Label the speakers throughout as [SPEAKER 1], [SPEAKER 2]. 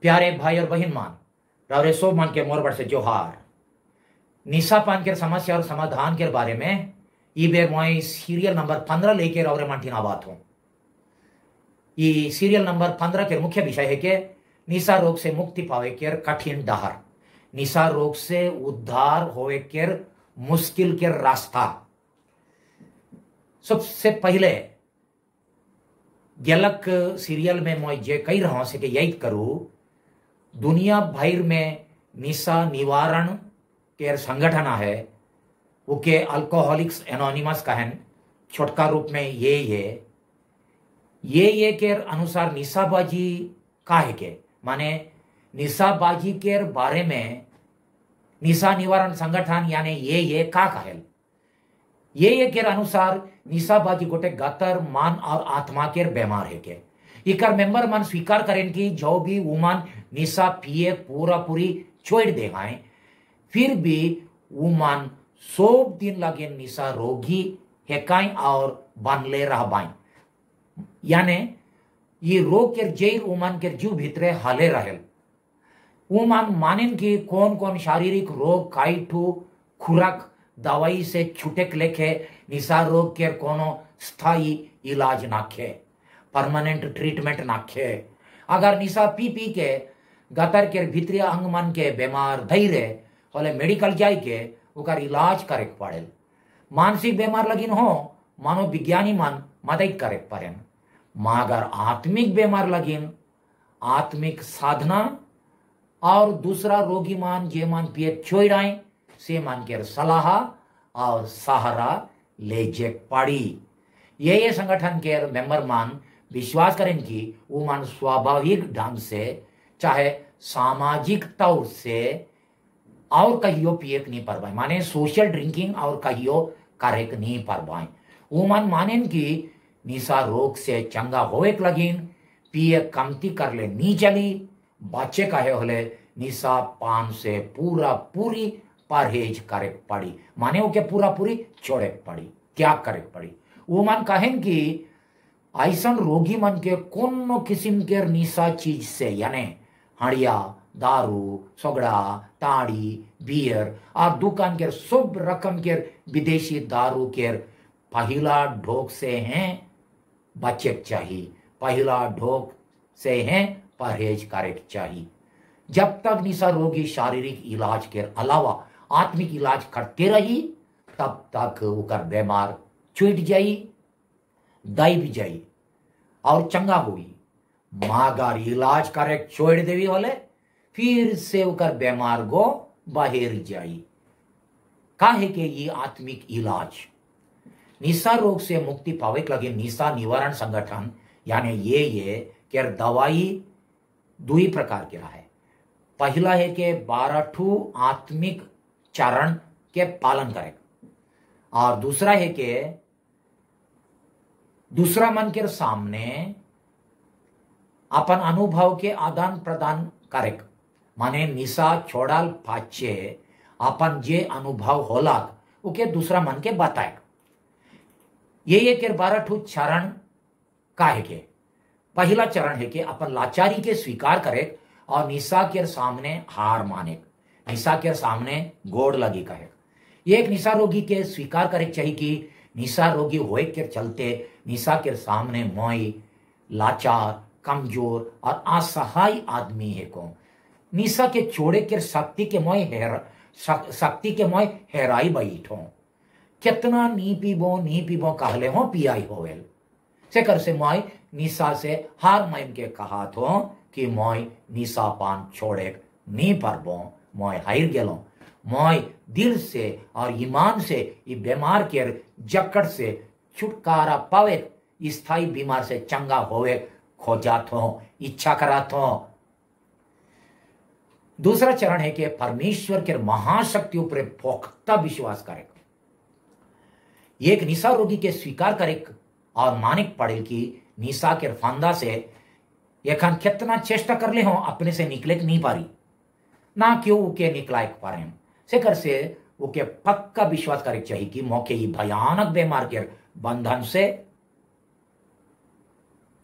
[SPEAKER 1] प्यारे भाई और बहन मान रावरे सो मान के मोर बड़ से जोहार निशा पान के समस्या और समाधान के बारे में ये बेर मैं सीरियल नंबर 15 लेके रावरे मानठीना बात हूं। ये सीरियल नंबर 15 के मुख्य विषय है कि निशा रोग से मुक्ति पावे के कठिन डहर, निशा रोग से उद्धार होवे के मुश्किल के रास्ता। सबसे पहले गलक सीरियल में मैं जे कही रहा से कि यही करूं, दुनिया भर में निशा निवारण के संगठन है वो के अल्कोहलिक्स एनोनिमस कहन छोटका रूप में ये के अनुसार निशाबाजी काहे के माने निशाबाजी के बारे में निशा निवारण संगठन यानी ये का कहल ये के अनुसार निशाबाजी गोटे गतर मन और आत्मा के बीमार है के इकर मेंबर मन स्वीकार करें कि जो भी वुमन निशा पिए पूरा पूरी छोड़ दे हैं फिर भी वुमन सब दिन लगे निशा रोगी हेकाई और बनले रह बाई यानी ये रोग के जैर वुमन के जीव भीतरे हाले रहेल। वुमन मानेन कि कौन कौन शारीरिक रोग काई ठू खुराक दवाई से छुटेक लेखे निशा रोग के कोनो स्थायी इलाज नाखे, परमानेंट ट्रीटमेंट नाखे। अगर निशा पी के गतर के भीतरी अंग मन के बीमार धैर्य होले मेडिकल जाई के ओकर इलाज करे पड़े। मानसिक बीमार लगिन हो मनोविज्ञानी मन मदद करे पड़े, मगर आत्मिक बीमार लगिन आत्मिक साधना और दूसरा रोगी मान जे मान पिए छोड़ आए से मान के सलाह और सहारा ले जे पड़ी। ये संगठन के मेंबर मान विश्वास करें कि वो मान स्वाभाविक ढंग से चाहे सामाजिक तौर से और कहियो पिए नहीं परवाए माने सोशल ड्रिंकिंग और कहियो करे नहीं परवाए। वो मन मानेन कि निशा रोग से चंगा होए लगिन पिए कमती कर ले नहीं चली बच्चे कहे होले निशा पान से पूरा पूरी परहेज करे पड़ी माने वो के पूरा पूरी छोड़े पड़ी त्याग करे पड़ी। वो मन कहें कि ऐसा रोगी मन के कोनो किस्म के निशा चीज से यानी हड़िया दारू सोगड़ा ताड़ी बियर और दुकान के सब रकम के विदेशी दारू के पहला ढोक से हैं बचे चाहिए, पहला ढोक से हैं परहेज करे चाहिए। जब तक निशा रोगी शारीरिक इलाज के अलावा आत्मिक इलाज करते रही तब तक उकर बीमार छूट जाई दाई भी जाई और चंगा हुई, मगर इलाज करे छोड़ देवी होले फिर से उकर बीमार गो बाहर जाई। काहे के ये आत्मिक इलाज निशा रोग से मुक्ति पावे लगे निशा निवारण संगठन यानी ये के दवाई दुई प्रकार के है। पहला है कि 12 आत्मिक चरण के पालन करे और दूसरा है कि दूसरा मन के सामने अपन अनुभव के आदान प्रदान करे माने निशा छोड़ाल पाचे अपन जे अनुभव होला उके दूसरा मन के बताए। ये के 12 चरण का है के पहला चरण है कि अपन लाचारी के स्वीकार करे और निशा के सामने हार माने, निशा के सामने गोड़ लगी कहे। ये एक निशा रोगी के स्वीकार करे चाहिए कि निशा रोगी होए के चलते निशा के सामने मोई लाचार कमजोर और असहाय आदमी है को निशा के छोड़े के शक्ति के मोय हेराई बैठो कितना नी पीबो कहले हो पियाई होवेल से कर से मोय निशा से हार माइन के कहा तो कि मोय निशा पान छोड़े नी परबो मोय हार गेलो मोय दिल से और ईमान से ये बीमार के जकड़ से छुटकारा पावे स्थायी बीमार से चंगा होवे खोजात हो इच्छा करात हो। दूसरा चरण है कि परमेश्वर के महाशक्ति ऊपर पुख्ता विश्वास करे। एक निशा रोगी के स्वीकार करे और मानिक पड़े कि निशा के फंदा से एखन कितना चेष्टा कर ले हो अपने से निकले नहीं पारी ना क्यों उके निकलाए पारे से कर से उके पक्का विश्वास करे चाहिए कि मौके ये भयानक बीमार के बंधन से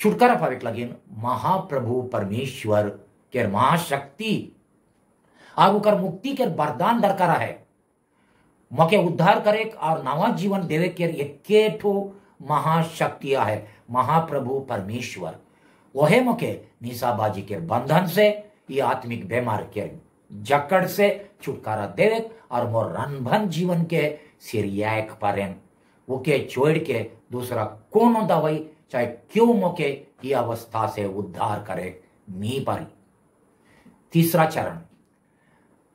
[SPEAKER 1] छुटकारा पावे लगिन महाप्रभु परमेश्वर के महाशक्ति और उकर मुक्ति के वरदान दरकार है, मके उद्धार करे और नवा जीवन देवे के एके ठो महाशक्तियां है, महाप्रभु परमेश्वर। वहे मके निशाबाजी के बंधन से, ये आत्मिक बीमार के जकड़ से छुटकारा देवे और मोर रनभन जीवन के सिरियाक पारेन। वो के छोड़ के दूसरा कोनो दवाई चाहे क्यों मोके ये अवस्था से उद्धार करे नहीं पारी। तीसरा चरण,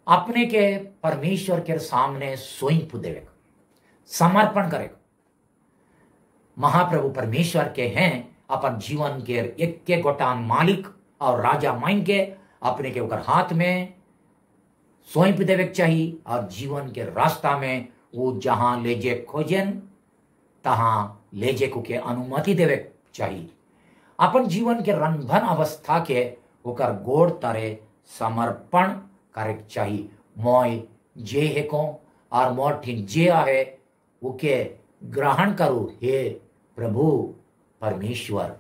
[SPEAKER 1] अपने के परमेश्वर के सामने स्वयं देवे, समर्पण करे। महाप्रभु परमेश्वर के हैं अपन जीवन के एक गोटान मालिक और राजा मान के अपने के ऊपर हाथ में स्वयं देवे चाहिए और जीवन के रास्ता में वो जहां ले जे खोजन तहां ले जे को के अनुमति देवे चाहिए। अपन जीवन के रनभन अवस्था के होकर गोड़ तरे समर्पण करे चाहिए। मोय जे है को और मोर ठिन जे आहे उके ग्रहण करो। हे प्रभु परमेश्वर,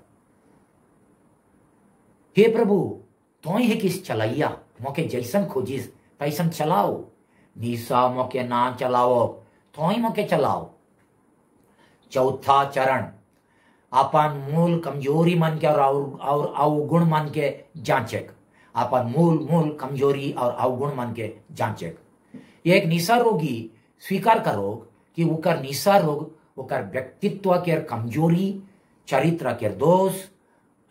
[SPEAKER 1] हे प्रभु तो ही किस चलैया, मोके जैसन खोजिस तैसन चलाओ। निशा मोके ना चलाओ तो ही मोके चलाओ। चौथा चरण, अपन मूल कमजोरी मन के और अवगुण मन के जांचेक। अपन मूल कमजोरी और अवगुण मन के जांचेक। एक निशा रोगी स्वीकार करो कि उकर निशा रोग उकर व्यक्तित्व के कमजोरी, चरित्र के दोष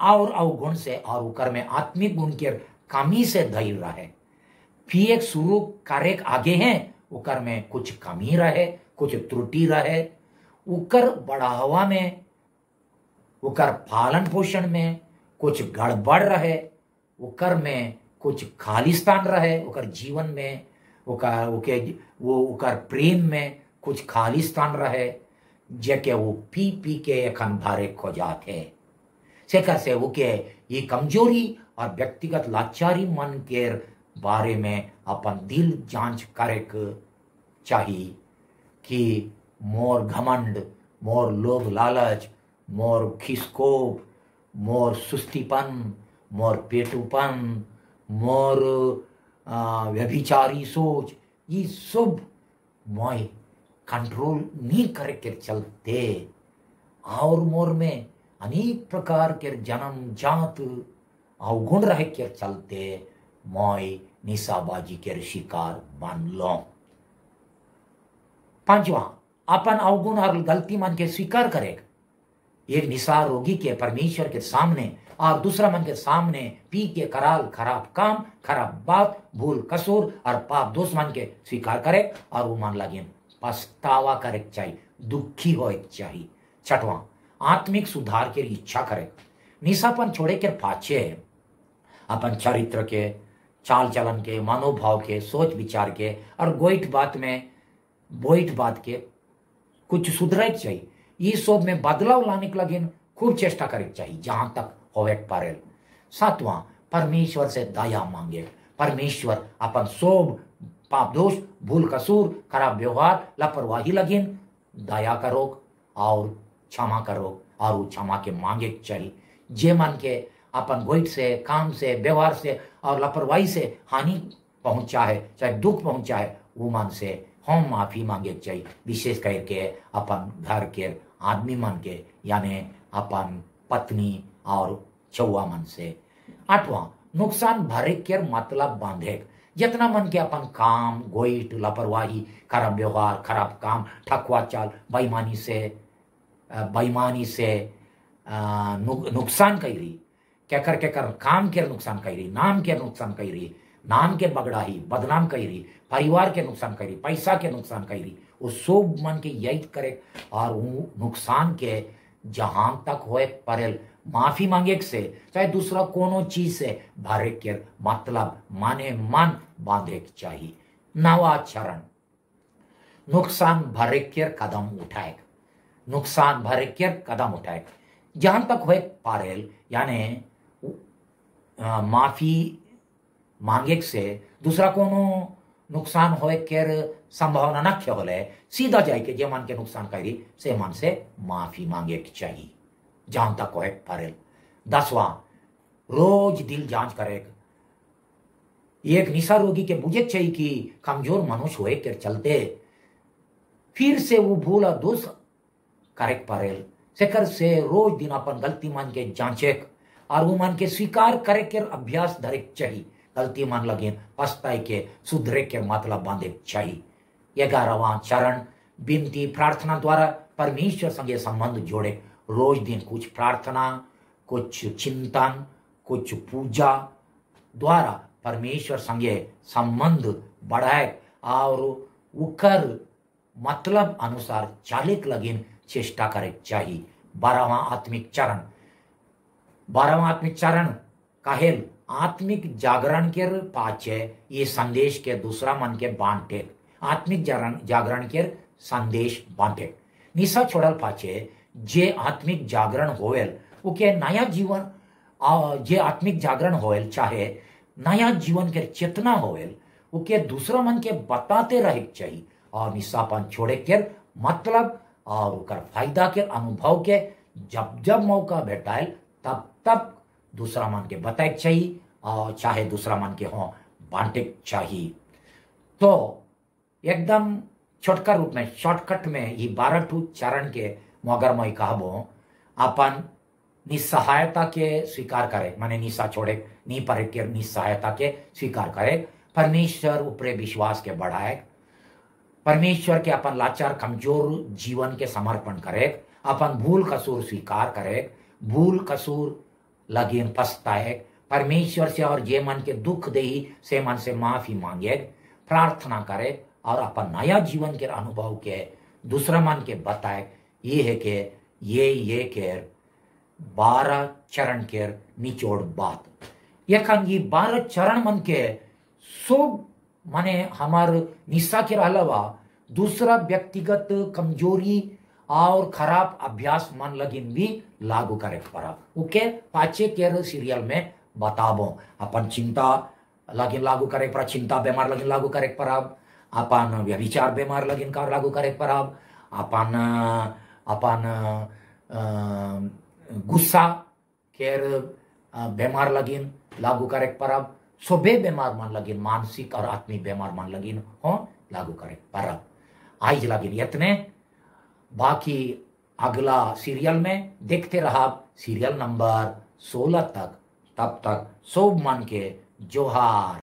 [SPEAKER 1] और अवगुण से और उकर में आत्मिक गुण के कमी से धैर्य रहे। फिर एक शुरू कार्य आगे हैं, उकर में कुछ कमी रहे, कुछ त्रुटि रहे, उकर बढ़ावा में, उकर पालन पोषण में कुछ गड़बड़ रहे, उकर में कुछ खालिस्तान रहे, उकर जीवन में उकर प्रेम में कुछ खालिस्तान रहे, जेके वो पी के एखन भारे खोजात है। सेकर से उके ये कमजोरी और व्यक्तिगत लाचारी मन के बारे में अपन दिल जांच करे चाहिए कि मोर घमंड, मोर लोभ लालच, मोर खिसकोप, मोर सुस्तीपन, मोर पेटूपन, मोर व्यभिचारी सोच, ये सब मोय कंट्रोल नहीं करे के चलते और मोर में अनेक प्रकार के जन्म जात अवगुण रहे के चलते मोय निशाबाजी के शिकार बन लो। पांचवा, अपन अवगुण और गलती मन के स्वीकार करे। एक निशा रोगी के परमेश्वर के सामने और दूसरा मन के सामने पी के कराल खराब काम, खराब बात, भूल कसूर और पाप दोष मन के स्वीकार करे और वो मन लगे पछतावा करे चाहिए, दुखी हो चाहिए। छठवां, आत्मिक सुधार के इच्छा करे। निशापन छोड़े के पाछे अपन चरित्र के, चाल चलन के, मनोभाव के, सोच विचार के और गोइठ बात के कुछ सुधरे चाहिए। ये सब में बदलाव लाने के लगे खूब चेष्टा करे चाहिए जहां तक होवे पारे। सातवां, परमेश्वर से दया मांगे। परमेश्वर अपन सोब पाप दोष, भूल कसूर, खराब व्यवहार, लापरवाही लगिन दया करो और क्षमा करो और वो क्षमा के मांगे चाहिए। जे मन के अपन गोइठ से, काम से, व्यवहार से और लापरवाही से हानि पहुंचा है, चाहे दुख पहुंचा है, वो मन से हम माफी मांगे चाहिए। विशेष करके अपन घर के आदमी मन के, यानी अपन पत्नी और चौवा मन से। आठवां, नुकसान भरे के मतलब बांधे। जितना मन के अपन काम, गोइठ, लापरवाही, खराब व्यवहार, खराब काम, ठकवा चाल, बेईमानी से नुकसान करी, केकर काम के नुकसान करी, नाम के नुकसान करी, नाम के बगड़ाही, बदनाम करी, परिवार के नुकसान करी, पैसा के नुकसान करी, वो सब मन के याद करे और वो नुकसान के जहां तक होए परेल माफी मांगे से, चाहे दूसरा कोनो चीज से भरे के मतलब माने मन बांधे चाहिए। नवा चरण, नुकसान भरे के कदम उठाए। नुकसान भरे के कदम उठाए जहां तक होए पारेल, यानी माफी मांगे से दूसरा कोनो नुकसान होए केर संभावना न खे होले, सीधा जाए के जे मन के नुकसान करी से मन से माफी मांगे के चाहिए जहां तक होए पारेल। 10वां, रोज दिल जांच करे। एक निशा रोगी के बुझे चाहिए कि कमजोर मनुष्य हुए के चलते फिर से वो भूला दोष करेक्ट पारेल सेकर से रोज दिन अपन गलती मान के जांचे और वो मान के स्वीकार करे के अभ्यास धरे चाहिए। गलती मान लगे पछताए के सुधरे के मतलब बांधे चाहिए। 11वां चरण विनती प्रार्थना द्वारा परमेश्वर संगे संबंध जोड़े। रोज दिन कुछ प्रार्थना, कुछ चिंतन, कुछ पूजा द्वारा परमेश्वर संगे संबंध बढ़ाए और उकर मतलब अनुसार चालिक लगिन चेष्टा करे चाहिए। 12वां आत्मिक चरण। 12वां आत्मिक चरण काहेल आत्मिक जागरण के पाचे ये संदेश के दूसरा मन के बांटे। आत्मिक जागरण के संदेश बांटे निशा छोड़ल पाचे जे आत्मिक जागरण होएल ओके नया जीवन जे आत्मिक जागरण होएल चाहे नया जीवन के चेतना होएल ओके दूसरा मन के बताते रहे चाहिए और निशापन छोड़े के मतलब और उकर फायदा के अनुभव के जब जब मौका भेटाएल तब तब दूसरा मन के बताए चाहिए और चाहे दूसरा मन के हो बांटे चाहिए। तो एकदम छोटका रूप में शॉर्टकट में ये 12 चरण के मगर मैं कहबो अपन निस्सहायता के स्वीकार करे माने निशा छोड़े नी पर के निस्सहायता के स्वीकार करे। परमेश्वर ऊपरे विश्वास के बढ़ाए। परमेश्वर के अपन लाचार कमजोर जीवन के समर्पण करे। अपन भूल कसूर स्वीकार करे। भूल कसूर लगिन पछताए। परमेश्वर से और जे मन के दुख देही से मन से माफी मांगे। प्रार्थना करे और अपन नया जीवन के अनुभव के दूसरा मन के बताए। ये है कि ये के 12 चरण के निचोड़ बात यखन ये 12 चरण मन के सब माने हमार निशा के अलावा दूसरा व्यक्तिगत कमजोरी और खराब अभ्यास मन लगिन भी लागू करे पड़ा। ओके पाचे के सीरियल में बताबो अपन चिंता लगिन लागू करे पड़ा। चिंता बीमार लगिन लागू करे पड़ा। अपन व्यभिचार बीमार लगिन का लागू करे पड़ा। अपन अपन गुस्सा केर बीमार लगिन लागू करे पड़ा। सोबे बीमार मन लगिन मानसिक और आत्मिक बीमार मन लगिन हो लागू करे पड़ा। आज लगिन इतने बाकी अगला सीरियल में देखते रहा सीरियल नंबर 16 तक। तब तक सब मन के जोहार।